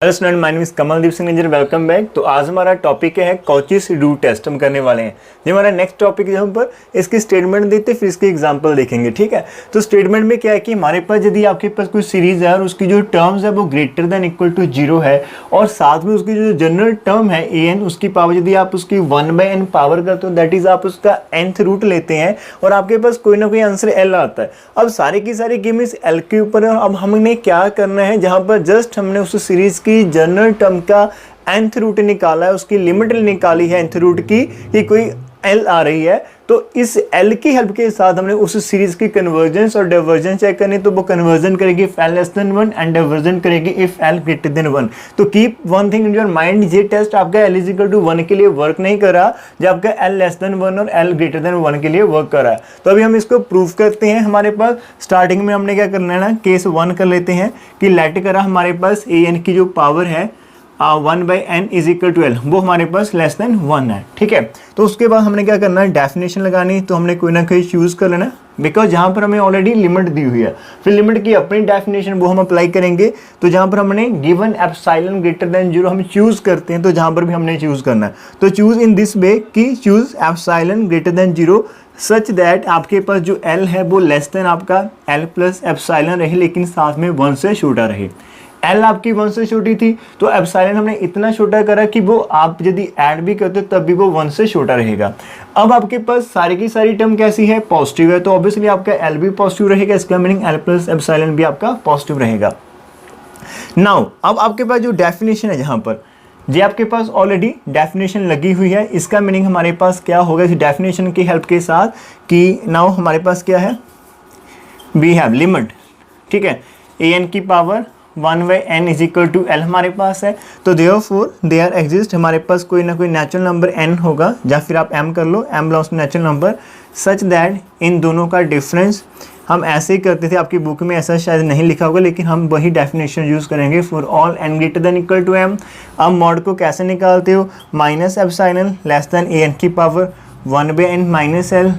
Hello student, my name is Kamaldeep Singh engineer, welcome back. तो आज हमारा टॉपिक है कॉची रूट टेस्ट हम करने वाले हैं। ये हमारा नेक्स्ट टॉपिक है, जहाँ पर इसकी स्टेटमेंट देते फिर इसके एग्जांपल देखेंगे। ठीक है, तो स्टेटमेंट में क्या है कि हमारे पास यदि आपके पास कोई सीरीज है और उसकी जो टर्म्स है वो ग्रेटर देन इक्वल टू 0 है और साथ में उसकी जो जनरल टर्म है an उसकी पावर यदि आप उसकी 1/n पावर करते हो, दैट इज आप उसका nth रूट लेते हैं और आपके पास कोई ना कोई आंसर l आता है। अब सारी की सारी गेम इस l के ऊपर है। अब हमने क्या करना है, जहाँ पर जस्ट हमने उस सीरीज की जनरल टर्म का nth रूट निकाला है, उसकी लिमिट निकाली है nth रूट की कि कोई l आ रही है, तो इस l की हेल्प के साथ हमने उस सीरीज की कन्वर्जेंस और डाइवर्जेंस चेक करनी। तो वो कन्वर्जन करेगी if l less than 1 and diversion करेगी इफ l ग्रेटर देन 1। तो keep one thing in your mind, ये टेस्ट आपका l इज इक्वल टू 1 के लिए वर्क नहीं कर रहा, जब आपका l लेस देन 1 और l ग्रेटर देन 1 के लिए वर्क कर रहा है। तो अभी हम इसको प्रूव करते हैं। हमारे पास स्टार्टिंग में हमने क्या करना है ना, केस 1 कर लेते हैं कि लेट करा हमारे पास an की जो पावर है 1/n is equal to l, वो हमारे पास लेस देन 1 है। ठीक है, तो उसके बाद हमने क्या करना है, डेफिनेशन लगानी। तो हमने कोई ना कोई चूज कर लेना, बिकॉज जहाँ पर हमें ऑलरेडी लिमिट दी हुई है, फिर लिमिट की अपनी डेफिनेशन वो हम अप्लाई करेंगे। तो जहाँ पर हमने गिवन एप्सिलॉन ग्रेटर देन 0 हम चूज करते हैं, तो जहाँ पर भी हमने चूज करना है तो चूज इन दिस वे कि choose epsilon greater than 0 such that आपके पास जो l है वो लेस देन आपका l प्लस एप्सिलॉन रहे, लेकिन साथ में 1 से छोटा रहे। l आपकी 1 से छोटी थी तो एप्सिलॉन हमने इतना छोटा करा कि वो आप यदि ऐड भी करते हो तब भी वो 1 से छोटा रहेगा। अब आपके पास सारी की सारी टर्म कैसी है, पॉजिटिव है, तो ऑब्वियसली आपका l भी पॉजिटिव रहेगा। इसका मीनिंग l प्लस एप्सिलॉन भी आपका पॉजिटिव रहेगा। नाउ अब आपके पास जो डेफिनेशन है, जहाँ पर ये आपके पास ऑलरेडी डेफिनेशन लगी हुई है, इसका मीनिंग हमारे पास क्या होगा इस डेफिनेशन की हेल्प के साथ कि नाउ हमारे पास क्या है, वी हैव लिमिट। ठीक है, an की power 1/n is equal to l हमारे पास है, तो देयरफॉर देयर एग्जिस्ट हमारे पास कोई ना कोई नेचुरल नंबर n होगा, या फिर आप m कर लो, m belongs to natural number, such that इन दोनों का डिफरेंस हम ऐसे ही करते थे। आपकी बुक में ऐसा शायद नहीं लिखा होगा, लेकिन हम वही डेफिनेशन यूज़ करेंगे for all n greater than equal to m। अब मॉड को कैसे निकालते हो, minus epsilon less than an की पावर 1/n माइनस l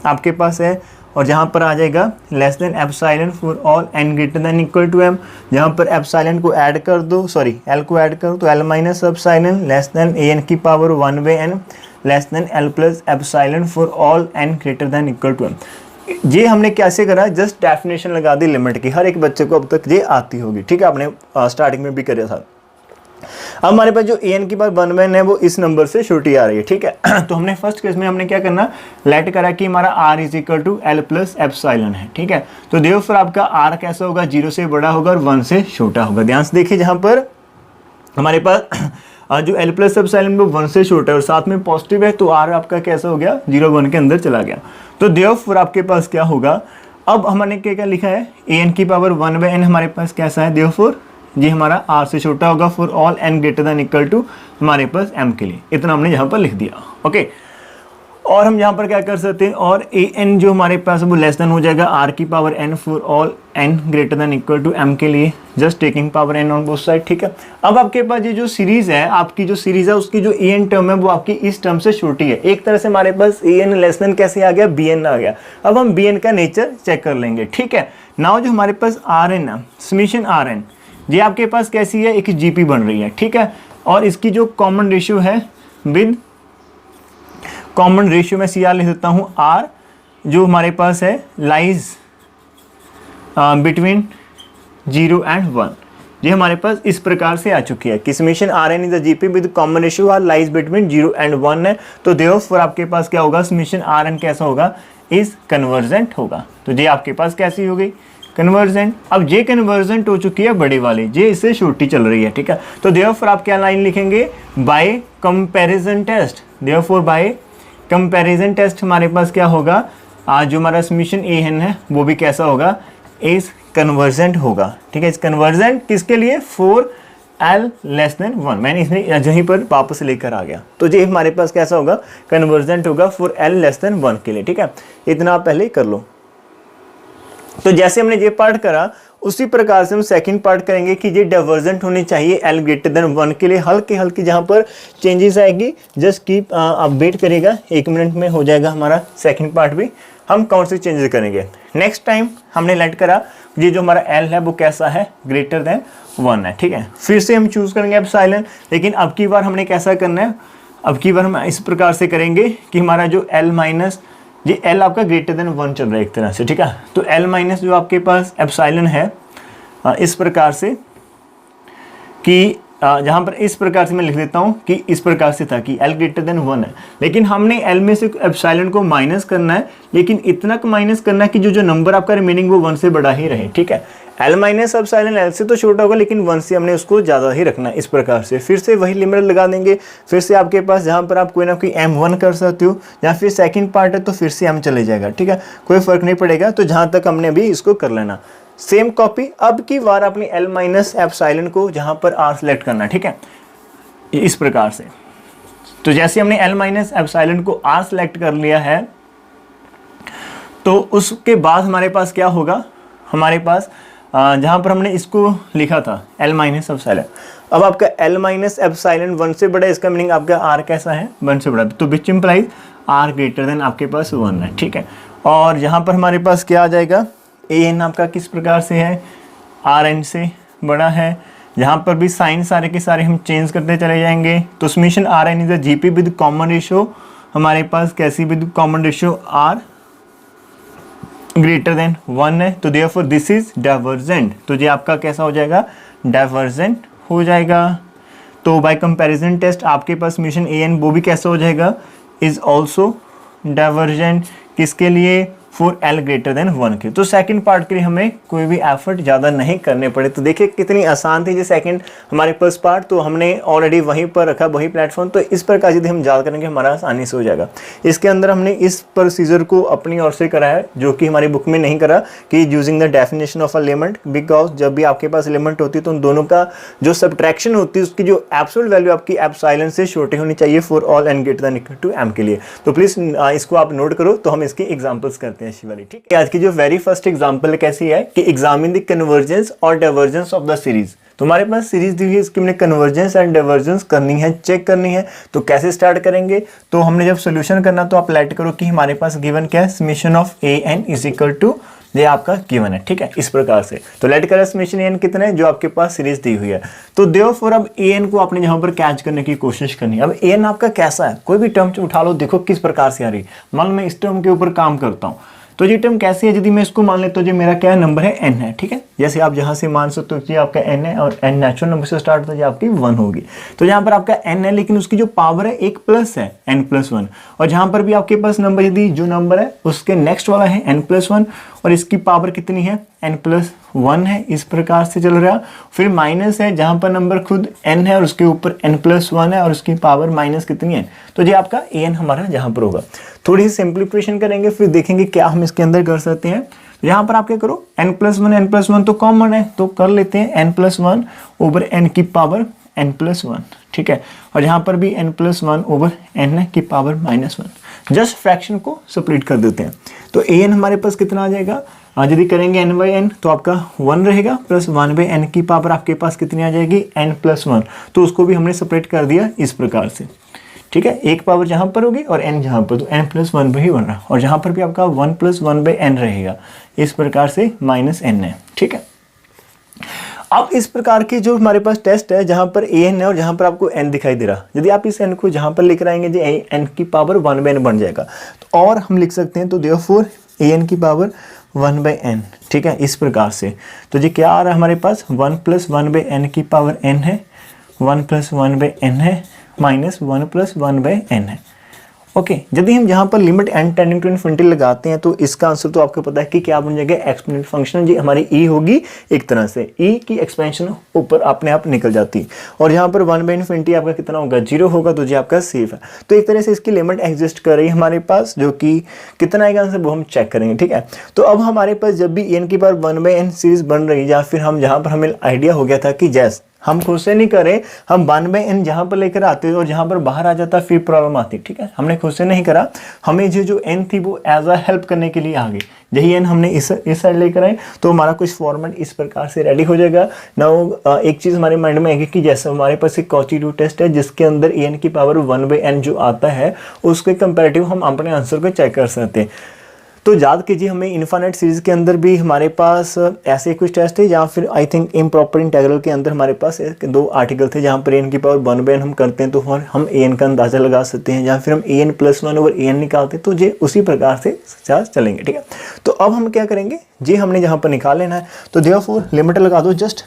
आपके पास है, और जहाँ पर आ जाएगा less than epsilon for all n greater than equal to m। जहाँ पर एप्सिलॉन को ऐड कर दो, सॉरी l को ऐड करो, तो l minus epsilon less than an की power 1/n less than l plus epsilon for all n greater than equal to m। ये हमने कैसे करा, जस्ट डेफिनेशन लगा दी लिमिट की। हर एक बच्चे को अब तक ये आती होगी। ठीक है, आपने स्टार्टिंग में भी करा था। अब हमारे पास जो an की पावर 1/n है वो इस नंबर से छोटी आ रही है। ठीक है, तो हमने फर्स्ट केस में हमने क्या करना, लेट करा कि हमारा r is equal to l plus epsilon है। ठीक है, तो देयरफॉर आपका r कैसा होगा, 0 से बड़ा होगा और 1 से छोटा होगा। ध्यान से देखिए, जहाँ पर हमारे पास जो l प्लस एप्सिलॉन वो 1 से छोटा है और साथ में पॉजिटिव है, तो r आपका कैसा हो गया, 0 1 के अंदर चला गया। तो देयरफॉर आपके पास क्या होगा, अब हमने क्या लिखा है, an की पावर 1/n हमारे पास कैसा है, देयरफॉर ये हमारा r से छोटा होगा for all n greater than equal to हमारे पास m के लिए। इतना हमने यहाँ पर लिख दिया। ओके, और हम यहाँ पर क्या कर सकते हैं, और an जो हमारे पास वो लेस देन हो जाएगा r की power n for all n greater than equal to m के लिए, just taking power n on both side. ठीक है, अब आपके पास ये जो सीरीज है, आपकी जो सीरीज है उसकी जो an टर्म है वो आपकी इस टर्म से छोटी है। एक तरह से हमारे पास an लेस देन कैसे आ गया, bn आ गया। अब हम bn का नेचर चेक कर लेंगे। ठीक है, नाउ जो हमारे पास rn है, समेशन rn, ये आपके पास कैसी है, एक जीपी बन रही है। ठीक है, और इसकी जो कॉमन रेशियो है विद कॉमन रेशियो में सी आर लिख देता हूँ, आर जो हमारे पास है लाइज बिटवीन 0 एंड 1। ये हमारे पास इस प्रकार से आ चुकी है कि summation R N is the GP with common ratio R lies between 0 and 1 है। तो देयरफॉर आपके पास क्या होगा, समेशन आर एन कैसा होगा, इज कन्वर्जेंट होगा। तो ये आपके पास कैसी हो गई, कन्वर्जेंट। अब ये कन्वर्जेंट हो चुकी है बड़ी वाली, ये इससे छोटी चल रही है। ठीक है, तो देयरफॉर आप क्या लाइन लिखेंगे, by comparison test. Therefore by comparison test हमारे पास क्या होगा, आज जो हमारा समेशन an है वो भी कैसा होगा, इज कन्वर्जेंट होगा। ठीक है, इज कन्वर्जेंट किसके लिए, फॉर l लेस देन 1। मैंने इसमें यहीं पर वापस लेकर आ गया, तो ये हमारे पास कैसा होगा, कन्वर्जेंट होगा फॉर l लेस देन 1 के लिए। ठीक है, इतना आप पहले कर लो। तो जैसे हमने ये पार्ट करा उसी प्रकार से हम सेकंड पार्ट करेंगे कि ये डाइवर्जेंट होनी चाहिए l ग्रेटर देन 1 के लिए। हल्के हल्के जहाँ पर चेंजेस आएगी, जस्ट कीप आप वेट करेगा, 1 मिनट में हो जाएगा हमारा सेकंड पार्ट भी। हम कौन से चेंजेस करेंगे, नेक्स्ट टाइम हमने लेट करा ये जो हमारा l है वो कैसा है, ग्रेटर देन 1 है, ठीक है। फिर से हम चूज करेंगे एप्सिलॉन, लेकिन अब की बार हमने कैसा करना है, अब की बार हम इस प्रकार से करेंगे कि हमारा जो L माइनस, ये L आपका ग्रेटर देन 1 चल रहा है एक तरह से, ठीक है। तो L माइनस जो आपके पास एप्सिलॉन है इस प्रकार से कि जहाँ पर इस प्रकार से मैं लिख देता हूँ कि इस प्रकार से था कि L ग्रेटर देन 1 है, लेकिन हमने L में से एप्सिलॉन को माइनस करना है, लेकिन इतना माइनस करना है कि जो नंबर आपका रिमेनिंग वो 1 से बड़ा ही रहे, ठीक है। L माइनस एप्सिलॉन L से तो छोटा होगा, लेकिन 1 से हमने उसको ज़्यादा ही रखना है। इस प्रकार से फिर से वही लिमिट लगा देंगे। फिर से आपके पास जहाँ पर आप कोई ना कोई M1 कर सकते हो, या फिर सेकंड पार्ट है तो फिर से M चले जाएगा, ठीक है, कोई फ़र्क नहीं पड़ेगा। तो जहाँ तक हमने अभी इसको कर लेना, सेम कॉपी अब की बार अपनी L माइनस एप्सिलॉन को जहाँ पर R सेलेक्ट करना, ठीक है, इस प्रकार से। तो जैसे हमने L माइनस एप्सिलॉन को R सेलेक्ट कर लिया है, तो उसके बाद हमारे पास क्या होगा, हमारे पास जहाँ पर हमने इसको लिखा था L माइनस एप्सिलॉन, अब आपका L माइनस एप्सिलॉन 1 से बड़ा, इसका मीनिंग आपका R कैसा है, 1 से बड़ा, तो which implies R greater than आपके पास 1 है, ठीक है। और यहाँ पर हमारे पास क्या आ जाएगा, AN आपका किस प्रकार से है, RN से बड़ा है। यहाँ पर भी साइन सारे के सारे हम चेंज करते चले जाएंगे। तो summation RN is a GP with common ratio, हमारे पास कैसी with common ratio R greater than 1 है, तो देयरफॉर दिस इज डाइवर्जेंट। तो ये आपका कैसा हो जाएगा, डाइवर्जेंट हो जाएगा। तो बाय कंपैरिजन टेस्ट आपके पास समेशन AN वो भी कैसा हो जाएगा, इज ऑल्सो डाइवर्जेंट, किसके लिए, फॉर L ग्रेटर देन 1 के। तो सेकंड पार्ट के लिए हमें कोई भी एफर्ट ज़्यादा नहीं करने पड़े। तो देखिए कितनी आसान थी ये सेकंड हमारे पास पार्ट, तो हमने ऑलरेडी वहीं पर रखा, वही प्लेटफॉर्म। तो इस प्रकार यदि हम याद करेंगे हमारा आसानी से हो जाएगा। इसके अंदर हमने इस प्रोसीजर को अपनी ओर से करा है, जो कि हमारी बुक में नहीं करा, कि using the definition of a limit, because जब भी आपके पास लिमिट होती है तो उन दोनों का जो सब्ट्रैक्शन होती है उसकी जो एब्सोल्यूट वैल्यू आपकी एप्सिलॉन से छोटी होनी चाहिए for all n greater than equal to m के लिए। तो प्लीज़ इसको आप नोट करो। तो हम इसकी एग्जाम्पल्स करते हैं शिवाली, ठीक है। आज की जो वेरी फर्स्ट एग्जांपल कैसी है कि एग्जामिन द कन्वर्जेंस और डाइवर्जेंस ऑफ द सीरीज। तो हमारे पास सीरीज दी हुई है, इसकी हमने कन्वर्जेंस एंड डाइवर्जेंस करनी है, चेक करनी है। तो कैसे स्टार्ट करेंगे, तो हमने जब सोल्यूशन करना तो आप लेट करो कि हमारे पास गिवन क्या है, summation of AN is equal to, ये आपका गिवन है, ठीक है, इस प्रकार से। तो लेट करें समेशन AN कितना है, जो आपके पास सीरीज दी हुई है। तो देयरफॉर अब AN को आपने यहाँ पर कैच करने की कोशिश करनी है। अब AN आपका कैसा है, कोई भी टर्म उठा लो, देखो किस प्रकार से आ रही है। मान लो मैं इस टर्म के ऊपर काम करता हूँ, तो ये टर्म कैसी है, यदि मैं इसको मान लेता हूँ जो मेरा क्या है, नंबर है n है, ठीक है। जैसे आप यहाँ से मान सकते हो कि आपका n है और n नेचुरल नंबर से स्टार्ट होता है, आपकी 1 होगी। तो यहाँ पर आपका n है, लेकिन उसकी जो पावर है एक प्लस है, n+1। और जहाँ पर भी आपके पास नंबर, यदि जो नंबर है उसके नेक्स्ट वाला है n+1 और इसकी पावर कितनी है, n+1 है, इस प्रकार से चल रहा। फिर माइनस है, जहाँ पर नंबर खुद n है और उसके ऊपर n+1 है और उसकी पावर माइनस कितनी है, तो ये आपका AN हमारा जहाँ पर होगा। थोड़ी सी सिंप्लीफिकेशन करेंगे, फिर देखेंगे क्या हम इसके अंदर कर सकते हैं। यहाँ पर आप क्या करो, n+1 तो कॉमन है, तो कर लेते हैं n+1 ओवर n की पावर n+1, ठीक है। और यहाँ पर भी n+1 ओवर n की पावर -1, जस्ट फ्रैक्शन को स्प्लिट कर देते हैं। तो AN हमारे पास कितना आ जाएगा, यदि करेंगे n/n तो आपका 1 रहेगा, प्लस 1/n की पावर आपके पास कितनी आ जाएगी, n+1। तो उसको भी हमने सेपरेट कर दिया इस प्रकार से, ठीक है। एक पावर जहाँ पर होगी और n जहाँ पर, तो n+1 ही बन रहा। और जहाँ पर भी आपका 1 + 1/n रहेगा, इस प्रकार से -n है, ठीक है। अब इस प्रकार की जो हमारे पास टेस्ट है, जहाँ पर AN है और जहाँ पर आपको n दिखाई दे रहा, यदि आप इस n को जहाँ पर लिख रहेंगे, जो n की पावर 1/n बन जाएगा। तो और हम लिख सकते हैं, तो देयरफॉर AN की पावर 1/n, ठीक है, इस प्रकार से। तो ये क्या आ रहा है हमारे पास, 1 + 1/n की पावर n है, 1 + 1/n है, -1 + 1/n है, ओके। यदि हम यहाँ पर limit n tending to infinity लगाते हैं, तो इसका आंसर तो आपको पता है कि क्या बन जाएगा, एक्सपोनेंशियल फंक्शन जी हमारी e होगी। एक तरह से e की एक्सपेंशन ऊपर अपने आप निकल जाती है। और यहाँ पर 1/∞ आपका कितना होगा, 0 होगा, तो जी आपका सेफ है। तो एक तरह से इसकी लिमिट एग्जिस्ट कर रही है हमारे पास, जो कि कितना आएगा आंसर वो हम चेक करेंगे, ठीक है। तो अब हमारे पास जब भी n की पावर 1/n सीरीज बन रही है, या फिर हम जहाँ पर हमें आइडिया हो गया था कि जैस हम खुद से नहीं करें, हम 1/n जहाँ पर लेकर आते और जहाँ पर बाहर आ जाता फिर प्रॉब्लम आती, ठीक है। हमने खुद से नहीं करा, हमें जो n थी वो एज अ हेल्प करने के लिए आ गई। यही n हमने इस साइड लेकर आए, तो हमारा कुछ फॉर्मेट इस प्रकार से रेडी हो जाएगा। नाउ एक चीज़ हमारे माइंड में आएगी कि जैसे हमारे पास एक कॉची-डू टेस्ट है, जिसके अंदर AN की पावर 1/n जो आता है, उसके कंपेरेटिव हम अपने आंसर को चेक कर सकते हैं। तो याद कीजिए हमें इनफाइनाइट सीरीज के अंदर भी हमारे पास ऐसे कुछ टेस्ट थे, या फिर आई थिंक इम्प्रॉपर इंटीग्रल के अंदर हमारे पास दो आर्टिकल थे जहाँ पर एन की पावर 1/n हम करते हैं तो हम ए एन का अंदाजा लगा सकते हैं, या फिर हम an+1/an निकालते हैं, तो ये उसी प्रकार से चलेंगे। ठीक है, तो अब हम क्या करेंगे, ये हमने जहाँ पर निकाल लेना है, तो देयरफॉर लिमिट लगा दो just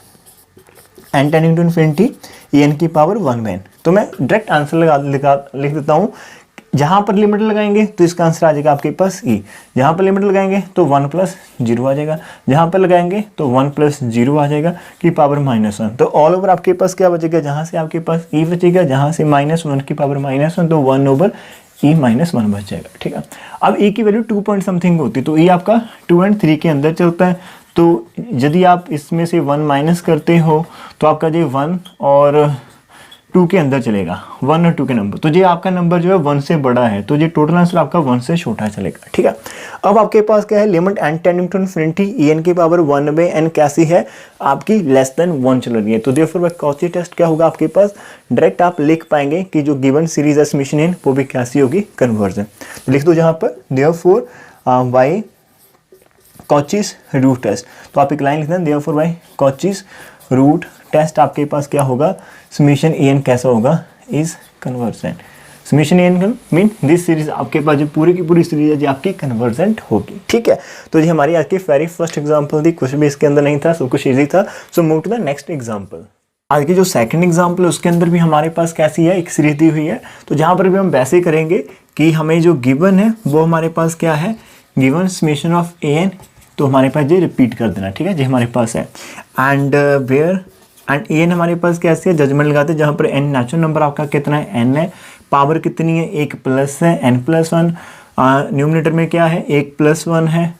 n tending to infinity en की पावर 1/n। तो मैं डायरेक्ट आंसर लिख देता हूँ। जहाँ पर लिमिट लगाएंगे तो इसका आंसर आ जाएगा आपके पास e, जहाँ पर लिमिट लगाएंगे तो 1 + 0 आ जाएगा, जहाँ पर लगाएंगे तो 1 + 0 आ जाएगा की पावर -1। तो ऑल ओवर आपके पास क्या बचेगा, जहाँ से आपके पास e बचेगा, जहाँ से -1 की पावर -1, तो 1/e-1 बच जाएगा। ठीक है, अब e की वैल्यू 2 पॉइंट समथिंग होती है, तो e आपका 2 और 3 के अंदर चलता है। तो यदि आप इसमें से 1 माइनस करते हो तो आपका जो 1 और 2 के अंदर चलेगा, 1 और 2 के नंबर, तो ये आपका नंबर जो है 1 से बड़ा है, तो ये टोटल आंसर आपका 1 से छोटा चलेगा। ठीक है, अब आपके पास क्या है, limit n tending to infinity en की पावर 1/n कैसी है आपकी, >1 चल रही है। तो देयरफॉर बाय कॉची टेस्ट क्या होगा आपके पास, डायरेक्ट आप लिख पाएंगे कि जो गिवन सीरीज है समेशन n वो भी कैसी होगी, कन्वर्जन। तो लिख दो जहाँ पर therefore by Cauchy's root test, तो आप एक लाइन लिख दें, therefore by Cauchy's root test आपके पास क्या होगा, समेशन en कैसा होगा, is convergent. Summation en mean this series आपके पास जो पूरी की पूरी सीरीज है जो आपकी कन्वर्जेंट होगी। ठीक है, तो ये हमारी आज की वेरी फर्स्ट एग्जांपल थी, कुछ भी इसके अंदर नहीं था, सब कुछ इजी था। So move to the next example. आज की जो सेकंड एग्जांपल है उसके अंदर भी हमारे पास कैसी है, एक सीरीज दी हुई है, तो जहाँ पर भी हम वैसे करेंगे कि हमें जो गिवन है वो हमारे पास क्या है, गिवन समेशन ऑफ an, तो हमारे पास ये रिपीट कर देना। ठीक है, जो हमारे पास है एंड वेयर एंड an हमारे पास कैसे है, जजमेंट लगाते हैं, जहाँ पर n नेचुरल नंबर आपका कितना है, n है, पावर कितनी है, 1 प्लस है, n+1, न्यूमरेटर में क्या है, 1+1 है,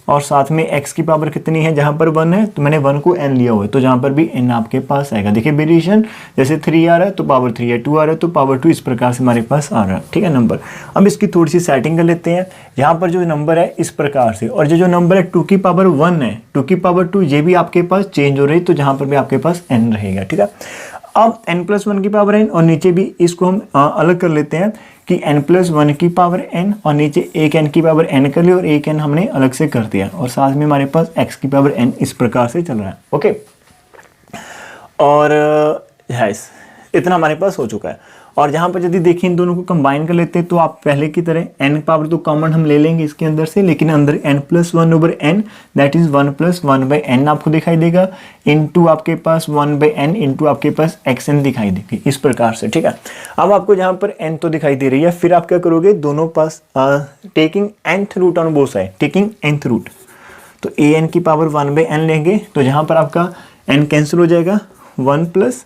और साथ में x की पावर कितनी है, जहाँ पर 1 है तो मैंने 1 को n लिया हुआ है, तो जहाँ पर भी n आपके पास आएगा। देखिए वेरिएशन, जैसे 3 आ रहा है तो पावर 3 है, 2 आ रहा है तो पावर 2, इस प्रकार से हमारे पास आ रहा है। ठीक है नंबर, अब इसकी थोड़ी सी सेटिंग कर लेते हैं। यहाँ पर जो नंबर है इस प्रकार से, और जो नंबर है 2 की पावर 1 है, 2 की पावर 2, ये भी आपके पास चेंज हो रही है, तो जहाँ पर भी आपके पास n रहेगा। ठीक है, अब n+1 की पावर n, और नीचे भी इसको हम अलग कर लेते हैं कि n+1 की पावर n, और नीचे एक n की पावर n कर ली और एक n हमने अलग से कर दिया, और साथ में हमारे पास x की पावर n इस प्रकार से चल रहा है। ओके, और इतना हमारे पास हो चुका है। और जहाँ पर यदि देखिए इन दोनों को कंबाइन कर लेते हैं तो आप पहले की तरह n पावर तो कॉमन हम ले लेंगे इसके अंदर से, लेकिन अंदर n+1/n दैट इज 1 + 1/n आपको दिखाई देगा, इनटू आपके पास 1/n इनटू आपके पास xn दिखाई देगी, इस प्रकार से। ठीक है, अब आपको जहाँ पर n तो दिखाई दे रही है, फिर आप क्या करोगे, दोनों पास taking nth root on both side, taking nth root, तो an की पावर 1/n लेंगे, तो जहाँ पर आपका n कैंसिल हो जाएगा, 1 प्लस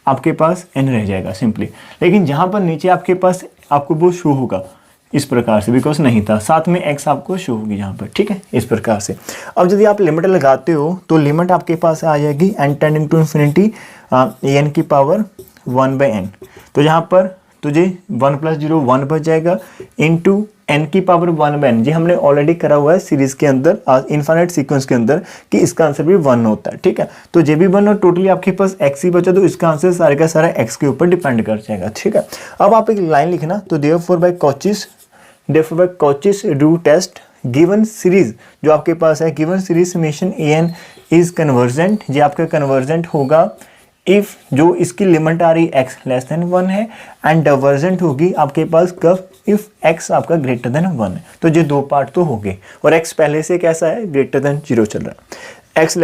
आपके पास n रह जाएगा सिंपली। लेकिन जहाँ पर नीचे आपके पास आपको वो शो होगा इस प्रकार से, बिकॉज नहीं था, साथ में x आपको शो होगी यहाँ पर। ठीक है, इस प्रकार से। अब यदि आप लिमिट लगाते हो तो लिमिट आपके पास आ जाएगी n tending to infinity an की पावर 1/n, तो यहाँ पर तुझे 1 + 0 1 बच जाएगा, इनटू n की पावर 1/n, ये हमने ऑलरेडी करा हुआ है सीरीज के अंदर, इनफाइनाइट सीक्वेंस के अंदर, कि इसका आंसर भी 1 होता है। ठीक है, तो जे भी 1 और टोटली आपके पास x ही बचा, तो इसका आंसर सारे का सारा x के ऊपर डिपेंड कर जाएगा। ठीक है, अब आप एक लाइन लिखना, तो therefore by Cauchy's root test given series जो आपके पास है, given series summation an is convergent, ये आपका कन्वर्जेंट होगा इफ जो इसकी लिमिट आ रही x <1 है, एंड डाइवर्जेंट होगी आपके पास कब, इफ x आपका >1 है। तो ये दो पार्ट तो हो गए, और x पहले से कैसा है, >0 चल रहा है, x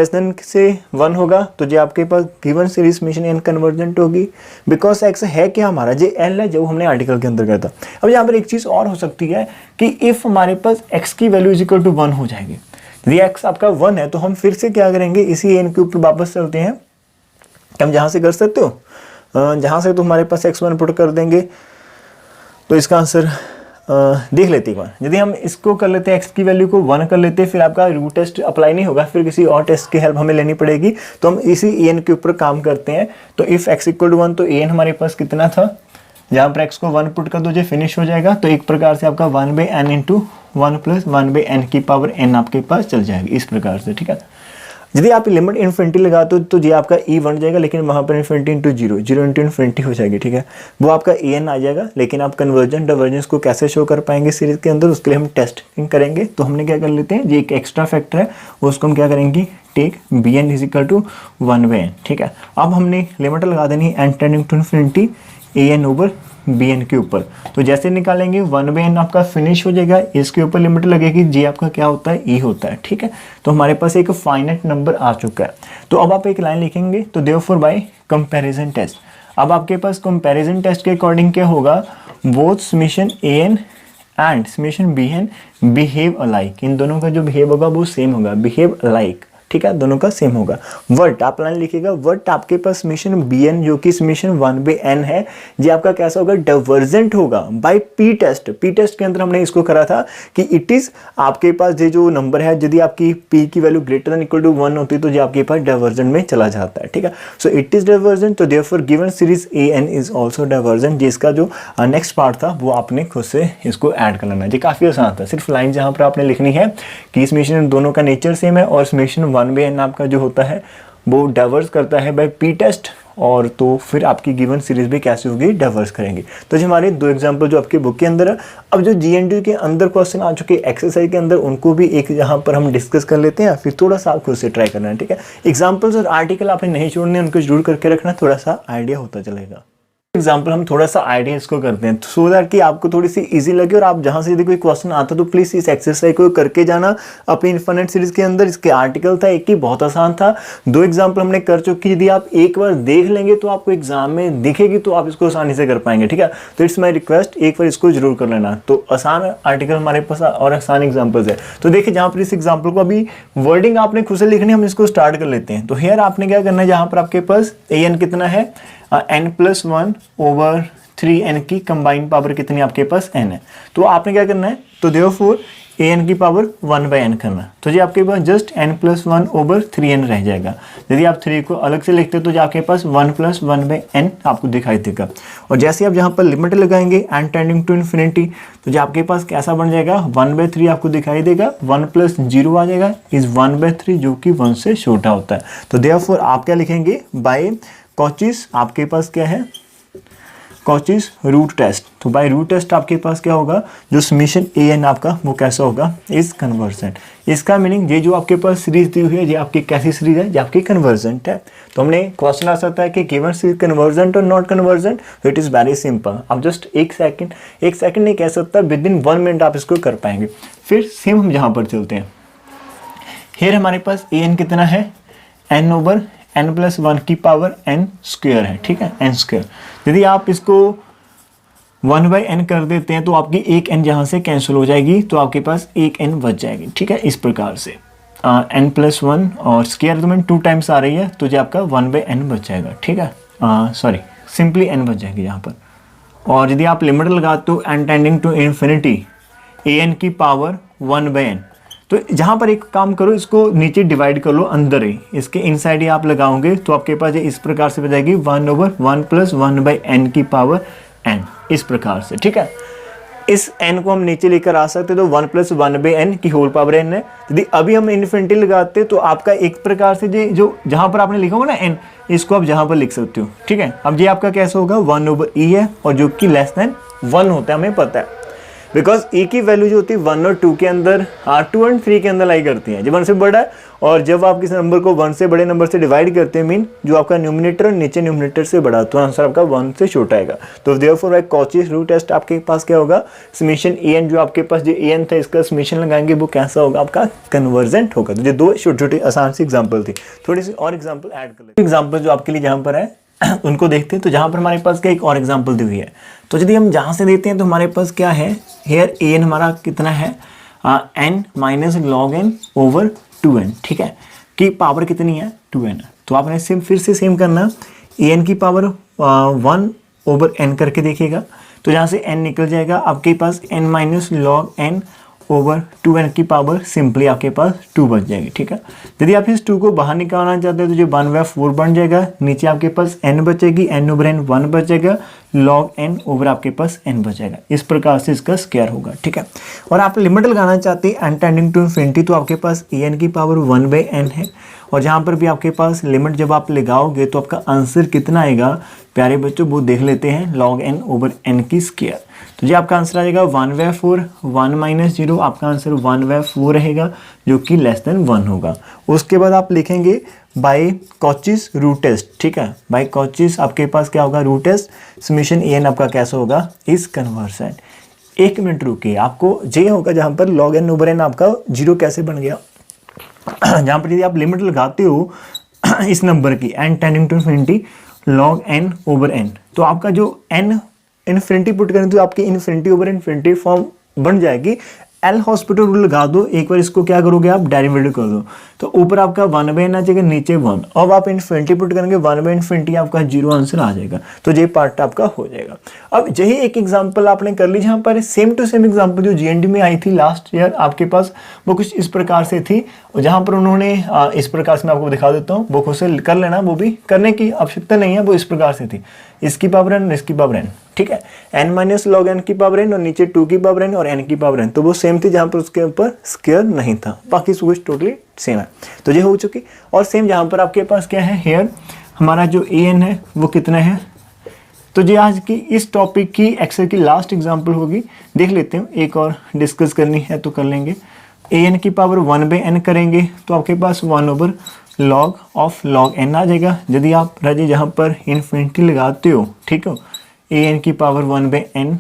<1 होगा, तो ये आपके पास given series summation n convergent होगी, बिकॉज x है क्या हमारा, ये l है जो हमने आर्टिकल के अंदर किया था। अब यहाँ पर एक चीज़ और हो सकती है कि इफ हमारे पास x की वैल्यू = 1 हो जाएगी, यदि x आपका 1 है तो हम फिर से क्या करेंगे, इसी n के ऊपर वापस चलते हैं, हम जहाँ से कर सकते हो, जहाँ से तो हमारे पास x1 पुट कर देंगे, तो इसका आंसर देख लेते हैं। यदि हम इसको कर लेते हैं, x की वैल्यू को 1 कर लेते हैं, फिर आपका रूट टेस्ट अप्लाई नहीं होगा, फिर किसी और टेस्ट की हेल्प हमें लेनी पड़ेगी, तो हम इसी an के ऊपर काम करते हैं। तो इफ़ x = 1, तो an हमारे पास कितना था, जहाँ पर x को 1 पुट कर दो, जो फिनिश हो जाएगा, तो एक प्रकार से आपका 1/n × 1 + 1/n की पावर n आपके पास चल जाएगी, इस प्रकार से। ठीक है, यदि आप लिमिट इन्फिनिटी लगाते हो तो ये आपका ई बन जाएगा, लेकिन वहाँ पर infinity into zero, zero into infinity हो जाएगी, ठीक है, वो आपका ए एन आ जाएगा। लेकिन आप कन्वर्जन डाइवर्जेंस को कैसे शो कर पाएंगे सीरीज के अंदर, उसके लिए हम टेस्टिंग करेंगे। तो हमने क्या कर लेते हैं, ये एक एक्स्ट्रा फैक्टर है, उसको हम क्या करेंगे, take B N is equal to 1/n, ठीक है। अब हमने लिमिट लगा देनी है N tending to infinity A N over B N के ऊपर। तो जैसे निकालेंगे 1/n आपका फिनिश हो जाएगा, इसके ऊपर लिमिट लगेगी, जी आपका क्या होता है, ई होता है, ठीक है। तो हमारे पास एक फाइनाइट नंबर आ चुका है। तो अब आप एक लाइन लिखेंगे, तो देयरफॉर बाय कंपैरिजन टेस्ट, अब आपके पास कंपैरिजन टेस्ट के अकॉर्डिंग क्या होगा, both summation a n and summation b n behave alike, इन दोनों का जो बिहेव होगा वो सेम होगा, बिहेव अलाइक, ठीक है, दोनों का सेम होगा। वर्ट आप लाइन लिखिएगा, वर्ट आपके पास समेशन बी एन जो कि समेशन 1/n है, ये आपका कैसा होगा, डाइवर्जेंट होगा by P test. P test के अंदर हमने इसको करा था कि इट इज आपके पास ये जो नंबर है, यदि आपकी पी की value greater than equal to 1 होती है तो ये आपके पास डाइवर्जेंट में चला जाता है, ठीक है। सो इट इज डाइवर्जेंट, तो therefore given series A N is also divergent. जिसका जो नेक्स्ट पार्ट था वो आपने खुद से इसको ऐड कर लेना है, ये काफी आसान था। सिर्फ लाइन जहाँ पर आपने लिखनी है कि समेशन दोनों का नेचर सेम है और समेशन 1/n आपका जो होता है वो डाइवर्स करता है बाय पी टेस्ट, और तो फिर आपकी गिवन सीरीज भी कैसे होगी, डाइवर्स करेंगे। तो जो हमारे दो एग्जांपल जो आपके बुक के अंदर है, अब जो जीएनडीयू के अंदर क्वेश्चन आ चुके एक्सरसाइज के अंदर, उनको भी एक यहाँ पर हम डिस्कस कर लेते हैं, फिर थोड़ा सा आप खुद से ट्राई करना है, ठीक है। एग्जाम्पल्स और आर्टिकल आपने नहीं छोड़ने, उनको जरूर करके रखना, थोड़ा सा आइडिया होता चलेगा। एग्जाम्पल हम थोड़ा सा आइडिया इसको करते हैं सो दैट कि आपको थोड़ी सी इजी लगे, और आप जहां से यदि कोई क्वेश्चन आता तो प्लीज इस एक्सरसाइज को करके जाना अपनी इन्फिनिट सीरीज के अंदर। इसके आर्टिकल था एक ही, बहुत आसान था, दो एग्जाम्पल हमने कर चुकी। यदि आप एक बार देख लेंगे तो आपको एग्जाम में दिखेगी तो आप इसको आसानी से कर पाएंगे, ठीक है। तो इट्स माई रिक्वेस्ट, एक बार इसको जरूर कर लेना। तो आसान आर्टिकल हमारे पास और आसान एग्जाम्पल्स है। तो देखिए जहाँ पर इस एग्जाम्पल को अभी वर्डिंग आपने खुद से लिखनी, हम इसको स्टार्ट कर लेते हैं। तो हेयर आपने क्या करना है, जहाँ पर आपके पास ए एन कितना है, n+1 ओवर 3n की कंबाइन पावर कितनी आपके पास n है। तो आपने क्या करना है, तो देयरफॉर an की पावर 1/n करना। तो जी आपके पास जस्ट n+1 ओवर 3n रह जाएगा। यदि आप 3 को अलग से लिखते हो तो जो आपके पास 1+1/n आपको दिखाई देगा। और जैसे आप यहाँ पर लिमिट लगाएंगे n टेंडिंग टू इन्फिनिटी, तो जो आपके पास कैसा बन जाएगा, 1/3 आपको दिखाई देगा, 1 + 0 आ जाएगा इज 1/3 जो कि 1 से छोटा होता है। तो देयरफॉर आप क्या लिखेंगे, बाय कॉचीज आपके पास क्या है, कॉचीज रूट टेस्ट। तो बाय रूट टेस्ट आपके पास क्या होगा, जो समेशन ए एन आपका वो कैसा होगा, इज कन्वर्जेंट। इसका मीनिंग ये जो आपके पास सीरीज दी हुई है ये आपकी कैसी सीरीज है, ये आपकी कन्वर्जेंट है। तो हमने क्वेश्चन आ सकता है कि गिवन सीरीज कन्वर्जेंट और नॉट कन्वर्जेंट, तो इट इज वेरी सिंपल। आप जस्ट एक सेकंड नहीं कह सकता, विद इन 1 मिनट आप इसको कर पाएंगे। फिर सेम हम यहाँ पर चलते हैं, हेयर हमारे पास ए एन कितना है, n ओवर n+1 की पावर n स्क्वायर है, ठीक है, n स्क्वायर। यदि आप इसको 1/n कर देते हैं तो आपकी एक n यहाँ से कैंसिल हो जाएगी, तो आपके पास एक n बच जाएगी, ठीक है। इस प्रकार से n+1 और स्क्वायर तो मैंने 2 टाइम्स आ रही है, तो जो आपका 1/n बच जाएगा, ठीक है, सॉरी सिंपली n बच जाएगी यहाँ पर। और यदि आप लिमिट लगाते हो n tending to infinity an की पावर 1/n, तो जहाँ पर एक काम करो, इसको नीचे डिवाइड कर लो, अंदर ही इसके इनसाइड ही आप लगाओगे, तो आपके पास ये इस प्रकार से बच जाएगी 1/1 + 1/n की पावर n, इस प्रकार से, ठीक है। इस n को हम नीचे लेकर आ सकते, तो 1 + 1/n की होल पावर n है। यदि अभी हम इन्फिनिटी लगाते तो आपका एक प्रकार से ये जो जहाँ पर आपने लिखा होगा ना n, इसको आप जहाँ पर लिख सकते हो, ठीक है। अब ये आपका कैसे होगा, 1/e है, और जो कि लेस देन 1 होता है, हमें पता है, बिकॉज e की वैल्यू जो होती है 1 और 2 के अंदर, 2 और 3 के अंदर लाई करती है, जब 1 से बड़ा है। और जब आप किसी नंबर को 1 से बड़े नंबर से डिवाइड करते हैं, मीन जो आपका न्यूमिनेटर और नीचे न्यूमिनेटर से बड़ा, तो आंसर आपका 1 से छोटा आएगा। तो therefore by Cauchy's root test आपके पास क्या होगा, समेशन ए एन, जो आपके पास जो ए एन था इसका समेशन लगाएंगे वो कैसा होगा, आपका कन्वर्जेंट होगा। तो ये 2 छोटी छोटी आसान सी एग्जाम्पल थी, थोड़ी सी और एग्जाम्पल ऐड कर लेते हैं। एग्जाम्पल जो आपके लिए जहाँ पर है उनको देखते हैं। तो जहाँ पर हमारे पास क्या एक और एग्जांपल दी हुई है, तो यदि हम जहाँ से देते हैं तो हमारे पास क्या है, हेयर ए एन हमारा कितना है, n - log n over 2n, ठीक है, की पावर कितनी है, 2n है। तो आपने सेम फिर से सेम करना, ए एन की पावर 1 ओवर n करके देखिएगा, तो जहाँ से n निकल जाएगा आपके पास n - log n over 2n की पावर सिंपली आपके पास 2 बच जाएगी, ठीक है। यदि आप इस 2 को बाहर निकालना चाहते हैं तो जो 1/4 बन जाएगा, नीचे आपके पास n बचेगी, n ओवर n 1 बचेगा, log n ओवर आपके पास n बचेगा। इस प्रकार से इसका स्क्वायर होगा, ठीक है। और आप लिमिट लगाना चाहते हैं n टेंडिंग टू इन्फिनिटी, तो आपके पास an की पावर 1/n है, और जहाँ पर भी आपके पास लिमिट जब आप लगाओगे तो आपका आंसर कितना आएगा प्यारे बच्चों, वो देख लेते हैं, log n ओवर n की स्क्वायर। तो जी आपका आंसर आ जाएगा 1/4, 1 माइनस 0, आपका आंसर 1/4 रहेगा जो कि लेस देन 1 होगा। उसके बाद आप लिखेंगे बाय कॉचीज रूट टेस्ट, ठीक है, बाय कॉचीज आपके पास क्या होगा, रूट टेस्ट, समेशन an आपका कैसा होगा, इस कन्वर्सन। एक मिनट रुकिए, आपको जे होगा जहाँ पर log n ओवर n आपका 0 कैसे बन गया, जहाँ पर यदि आप लिमिट लगाते हो इस नंबर की n tending to infinity log n over n, तो आपका जो n इन्फिनिटी पुट करें तो आपकी इन्फिनिटी ओवर इन्फिनिटी फॉर्म बन जाएगी। एल हॉस्पिटल रूल लगा दो, एक बार इसको क्या करोगे आप, डेरिवेटिव कर दो, तो ऊपर आपका 1/n आ जाएगा, नीचे 1, अब आप इन्फिनिटी पुट करेंगे 1/∞, आपका 0 आंसर आ जाएगा। तो ये पार्ट आपका हो जाएगा। अब यही एक एग्जांपल आपने कर ली, जहाँ पर सेम टू सेम एग्जांपल जो जीएनडी में आई थी लास्ट ईयर आपके पास, वो कुछ इस प्रकार से थी, जहाँ पर उन्होंने इस प्रकार से, मैं आपको दिखा देता हूँ, वो खुद से कर लेना, वो भी करने की आवश्यकता नहीं है, वो इस प्रकार से थी, इसकी पावर n, इसकी पावर n, ठीक है, n माइनस log n की पावर n और नीचे 2 की पावर n और n की पावर n, तो वो सेम थी, जहाँ पर उसके ऊपर स्क्वायर नहीं था, बाकी सब कुछ टोटली सेम है। तो ये हो चुकी। और सेम जहाँ पर आपके पास क्या है, हेयर हमारा जो an है वो कितना है, तो जी आज की इस टॉपिक की एक्सेल की लास्ट एग्जांपल होगी, देख लेते हैं, एक और डिस्कस करनी है तो कर लेंगे। an की पावर 1/n करेंगे तो आपके पास 1 over log of log n आ जाएगा। यदि आप राजी जहाँ पर इन्फिनिटी लगाते हो, ठीक हो, an की पावर 1/n,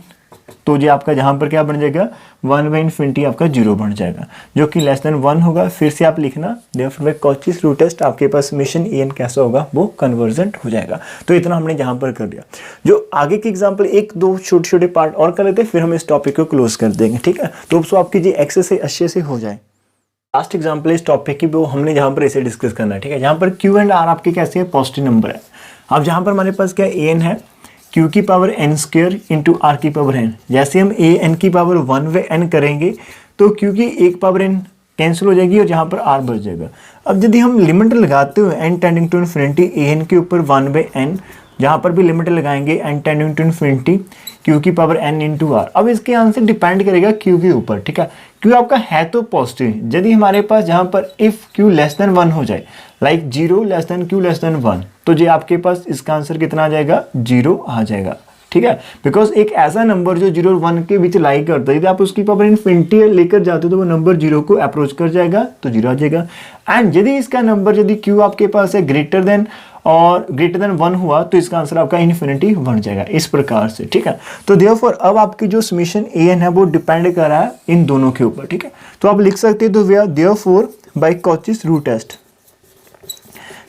तो जी आपका जहाँ पर क्या बन जाएगा, 1/∞ आपका 0 बन जाएगा, जो कि लेस देन 1 होगा। फिर से आप लिखना, therefore by Cauchy's root test आपके पास समेशन an कैसा होगा, वो कन्वर्जेंट हो जाएगा। तो इतना हमने यहाँ पर कर दिया। जो आगे की एग्जांपल एक दो छोटे छोटे पार्ट और कर लेते हैं, फिर हम इस टॉपिक को क्लोज कर देंगे, ठीक है। तो उसको आपकी जी एक्सेस से अच्छे से हो जाए। लास्ट एग्जांपल इस टॉपिक की वो हमने जहाँ पर इसे डिस्कस करना है, ठीक है, जहाँ पर Q एंड R आपके कैसे है, पॉजिटिव नंबर है। अब जहाँ पर हमारे पास क्या an है, Q की power n square into R की पावर n, जैसे हम an की पावर 1/n करेंगे तो Q की एक पावर n कैंसिल हो जाएगी और जहाँ पर R बच जाएगा। अब यदि हम लिमिट लगाते हुए n tending to infinity an के ऊपर 1/n, जहाँ पर भी लिमिट लगाएंगे n tending to infinity Q की पावर n इंटू R, अब इसके आंसर डिपेंड करेगा Q के ऊपर, ठीक है। Q आपका है तो पॉजिटिव, यदि हमारे पास जहाँ पर इफ Q लेस देन 1 हो जाए, like 0 less than Q less than 1, तो जी आपके पास इसका आंसर कितना आ जाएगा, 0 आ जाएगा, ठीक है। बिकॉज एक ऐसा नंबर जो 0 और 1 के बीच लाई करता है, यदि आप उसकी पावर इन्फिनिटी लेकर जाते हो तो वो नंबर 0 को अप्रोच कर जाएगा, तो 0 आ जाएगा। एंड यदि इसका नंबर यदि Q आपके पास है ग्रेटर देन 1 हुआ, तो इसका आंसर आपका इन्फिनिटी बन जाएगा, इस प्रकार से, ठीक है। तो देयरफॉर अब आपकी जो समेशन an है वो डिपेंड कर रहा है इन दोनों के ऊपर, ठीक है। तो आप लिख सकते हैं, तो we are therefore by Cauchy's root test,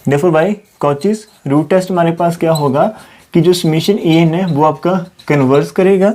therefore by Cauchy's root test हमारे पास क्या होगा कि जो समेशन an है वो आपका कन्वर्स करेगा,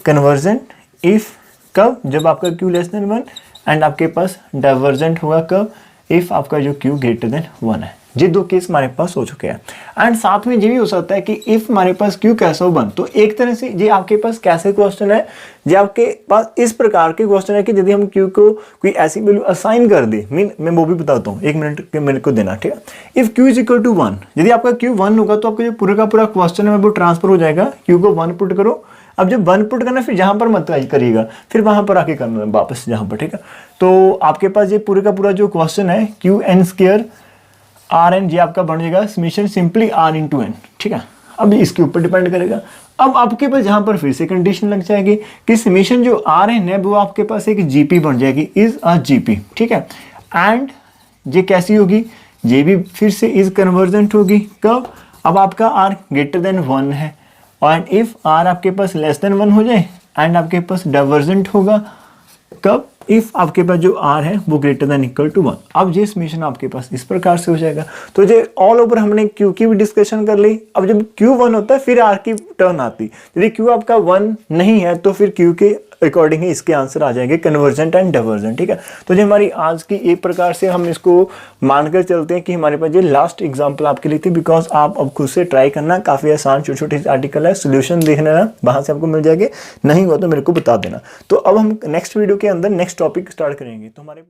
कन्वर्जेंट इफ कब, जब आपका Q लेस देन 1, एंड आपके पास डाइवर्जेंट होगा कब, इफ आपका जो Q ग्रेटर देन 1 है। ये दो केस हमारे पास हो चुके हैं। एंड साथ में ये भी हो सकता है कि इफ हमारे पास Q कैसा हो 1, तो एक तरह से ये आपके पास कैसे क्वेश्चन है, ये आपके पास इस प्रकार के क्वेश्चन है कि यदि हम Q को कोई ऐसी वैल्यू असाइन कर दे, मैं वो भी बताता हूँ, 1 मिनट के मेरे को देना, ठीक है। If Q is equal to 1, यदि आपका Q 1 होगा तो आपका जो पूरा का पूरा क्वेश्चन है वो ट्रांसफर हो जाएगा, Q को 1 पुट करो। अब जब 1 पुट करना, फिर जहाँ पर मत करिएगा, फिर वहाँ पर आके करना वापस जहाँ पर, ठीक है। तो आपके पास ये पूरे का पूरा जो क्वेश्चन है Qn स्क्वायर Rn, जी आपका बन जाएगा summation simply R into n, ठीक है। अब इसके ऊपर डिपेंड करेगा। अब आपके पास जहाँ पर फिर से कंडीशन लग जाएगी कि समेशन जो Rn है वो आपके पास एक GP बन जाएगी, इज अ GP, ठीक है। एंड ये कैसी होगी, ये भी फिर से इज कन्वर्जेंट होगी कब, अब आपका R ग्रेटर देन 1 है, और इफ R आपके पास लेस देन 1 हो जाए, एंड आपके पास डाइवर्जेंट होगा कब, इफ आपके पास जो R है वो ग्रेटर देन इक्वल टू 1। अब ये समेशन आपके पास इस प्रकार से हो जाएगा। तो ये ऑल ओवर हमने Q की भी डिस्कशन कर ली। अब जब Q 1 होता है फिर R की टर्न आती, यदि Q आपका 1 नहीं है तो फिर Q के अकॉर्डिंग ही इसके आंसर आ जाएंगे, कन्वर्जेंट एंड डाइवर्जेंट, ठीक है। तो जो हमारी आज की एक प्रकार से हम इसको मानकर चलते हैं कि हमारे पास ये लास्ट एग्जांपल आपके लिए थी, बिकॉज आप अब खुद से ट्राई करना, काफ़ी आसान छोटे छोटे आर्टिकल है, सोल्यूशन देख लेना, वहाँ से आपको मिल जाएंगे, नहीं हुआ तो मेरे को बता देना। तो अब हम नेक्स्ट वीडियो के अंदर नेक्स्ट टॉपिक स्टार्ट करेंगे। तो हमारे